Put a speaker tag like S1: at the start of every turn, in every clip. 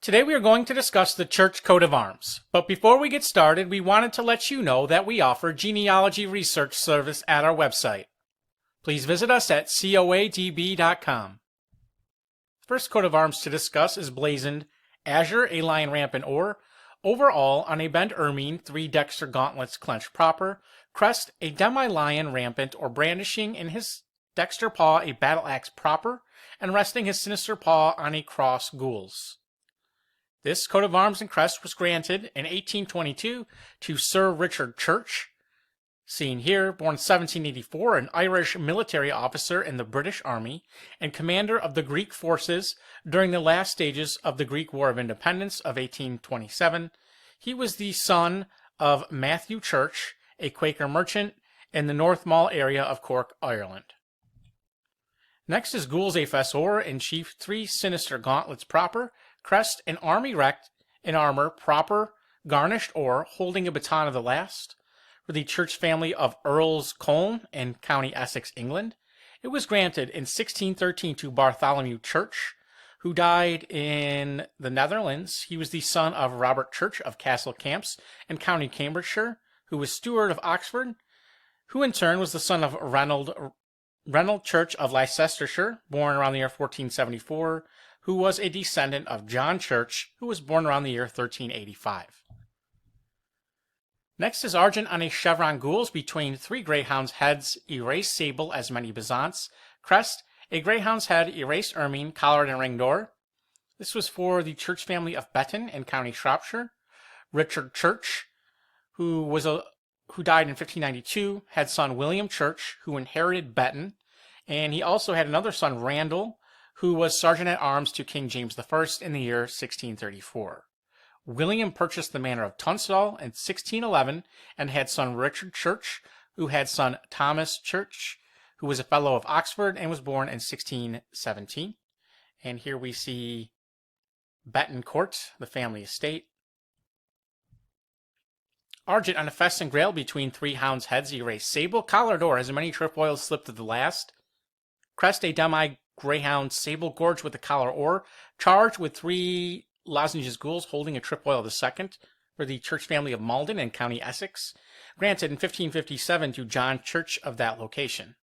S1: Today we are going to discuss the church coat of arms, but before we get started, we wanted to let you know that we offer genealogy research service at our website. Please visit us at coadb.com. The first coat of arms to discuss is blazoned azure, a lion rampant or, overall on a bent ermine, 3 dexter gauntlets clenched proper, crest, a demi-lion rampant or brandishing in his dexter paw a battle axe proper, and resting his sinister paw on a cross gules. This coat of arms and crest was granted in 1822 to Sir Richard Church, seen here, born 1784, an Irish military officer in the British Army and commander of the Greek forces during the last stages of the Greek War of Independence of 1827. He was the son of Matthew Church, a Quaker merchant in the North Mall area of Cork, Ireland. Next is Gules, a fessor in chief, 3 sinister gauntlets proper, crest, an arm erect, in armour proper, garnished or holding a baton of the last. For the church family of Earls Colne in County Essex, England. It was granted in 1613 to Bartholomew Church, who died in the Netherlands. He was the son of Robert Church of Castle Camps in County Cambridgeshire, who was steward of Oxford, who in turn was the son of Reynold Church of Leicestershire, born around the year 1474, who was a descendant of John Church, who was born around the year 1385. Next is Argent on a chevron gules between 3 greyhounds' heads, erased sable as many bezants, crest, a greyhound's head, erased ermine, collared and ringed or. This was for the church family of Betton in County Shropshire. Richard Church, who died in 1592, had son William Church, who inherited Betton, and he also had another son, Randle, who was sergeant at arms to King James I in the year 1634. William purchased the manor of Tunstall in 1611 and had son Richard Church, who had son Thomas Church, who was a fellow of Oxford and was born in 1617. And here we see Betton Court, the family estate. Argent on a fesse and grail between 3 hounds' heads, erased sable, collared or as many trefoils slipped to the last. Crest, a demi-greyhound sable gorged with a collar or, charged with 3 lozenges gules holding a trefoil of the second, for the church family of Malden in County Essex, granted in 1557 to John Church of that location.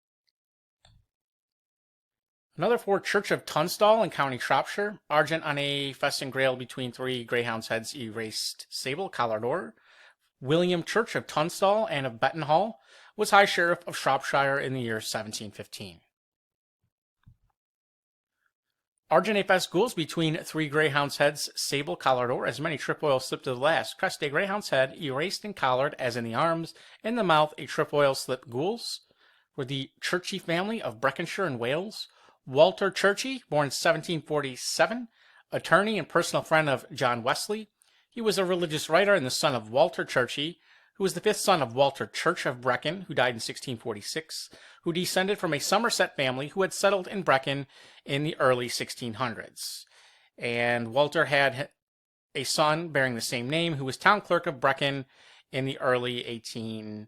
S1: Another for Churche of Tunstall in County Shropshire, Argent on a fesse and grail between 3 greyhounds' heads, erased sable, collared or. William Church of Tunstall and of Betton Hall was High Sheriff of Shropshire in the year 1715. Argent a fesse gules between 3 greyhounds' heads, sable, collared or, as many trefoils slipped to the last. Crest, a greyhound's head, erased and collared, as in the arms. In the mouth, a trefoil slipped gules. For the Churchy family of Breconshire in Wales. Walter Churchy, born 1747, attorney and personal friend of John Wesley. He was a religious writer and the son of Walter Churchy, who was the 5th son of Walter Church of Brecon, who died in 1646, who descended from a Somerset family who had settled in Brecon in the early 1600s. And Walter had a son bearing the same name, who was town clerk of Brecon in the early 1800s.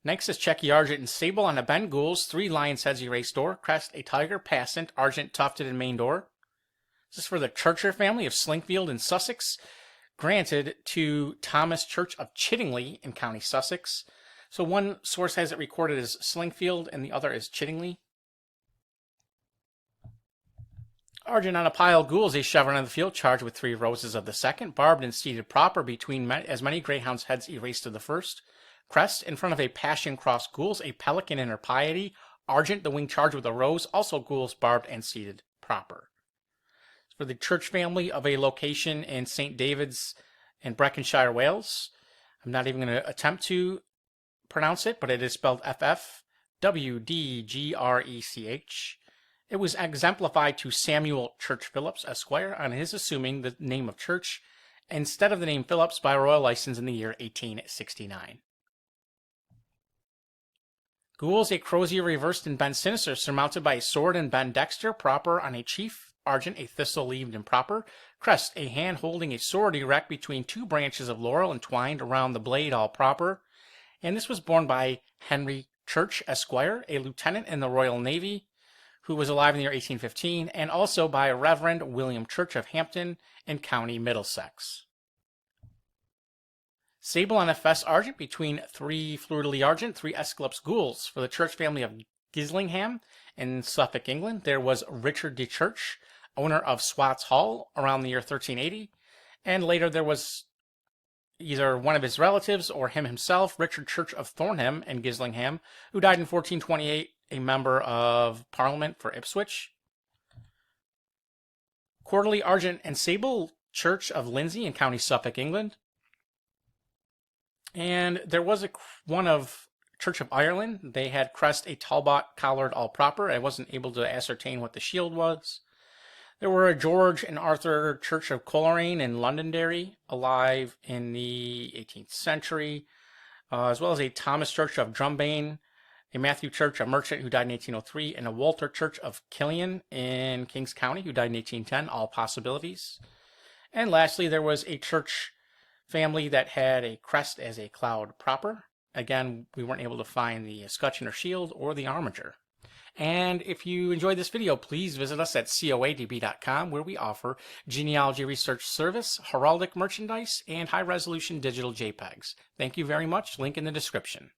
S1: Next is Checky Argent and sable on a bent gules, 3 lions' heads erased or, crest, a tiger passant, argent tufted and maned or. This is for the Churcher family of Slinkfield in Sussex, granted to Thomas Church of Chiddingly in County Sussex. So one source has it recorded as Slinkfield and the other as Chiddingly. Argent on a pile gules, a chevron on the field, charged with 3 roses of the second, barbed and seated proper between as many greyhounds' heads erased of the first. Crest, in front of a passion cross gules, a pelican in her piety. Argent, the wing charged with a rose, also gules barbed and seated proper. For the church family of a location in St. David's in Breconshire, Wales. I'm not even going to attempt to pronounce it, but it is spelled F-F-W-D-G-R-E-C-H. It was exemplified to Samuel Church Phillips, Esquire, on his assuming the name of Church instead of the name Phillips by royal license in the year 1869. Gules, a crozier reversed and bent sinister, surmounted by a sword and bent dexter, proper on a chief. Argent, a thistle leaved and proper. Crest, a hand holding a sword erect between 2 branches of laurel entwined around the blade, all proper. And this was borne by Henry Church, Esquire, a lieutenant in the Royal Navy, who was alive in the year 1815, and also by Reverend William Church of Hampton in County Middlesex. Sable on a fesse argent between 3 fleur-de-lis argent, 3 escalops gules. For the church family of Gislingham in Suffolk, England, there was Richard de Church, owner of Swats Hall, around the year 1380, and later there was either one of his relatives or him himself, Richard Church of Thornham in Gislingham, who died in 1428, a member of Parliament for Ipswich. Quarterly argent and sable, Church of Lindsay in County Suffolk, England. And there was one of Church of Ireland. They had Crest, a Talbot collared all proper. I wasn't able to ascertain what the shield was. There were a George and Arthur Church of Colne in Londonderry, alive in the 18th century, as well as a Thomas Church of Drumbane, a Matthew Church, a merchant who died in 1803, and a Walter Church of Killian in Kings County, who died in 1810, all possibilities. And lastly, there was a church family that had a crest as a cloud proper. Again, we weren't able to find the escutcheon or shield or the armature. And if you enjoyed this video, please visit us at coadb.com, where we offer genealogy research service, heraldic merchandise, and high-resolution digital JPEGs. Thank you very much. Link in the description.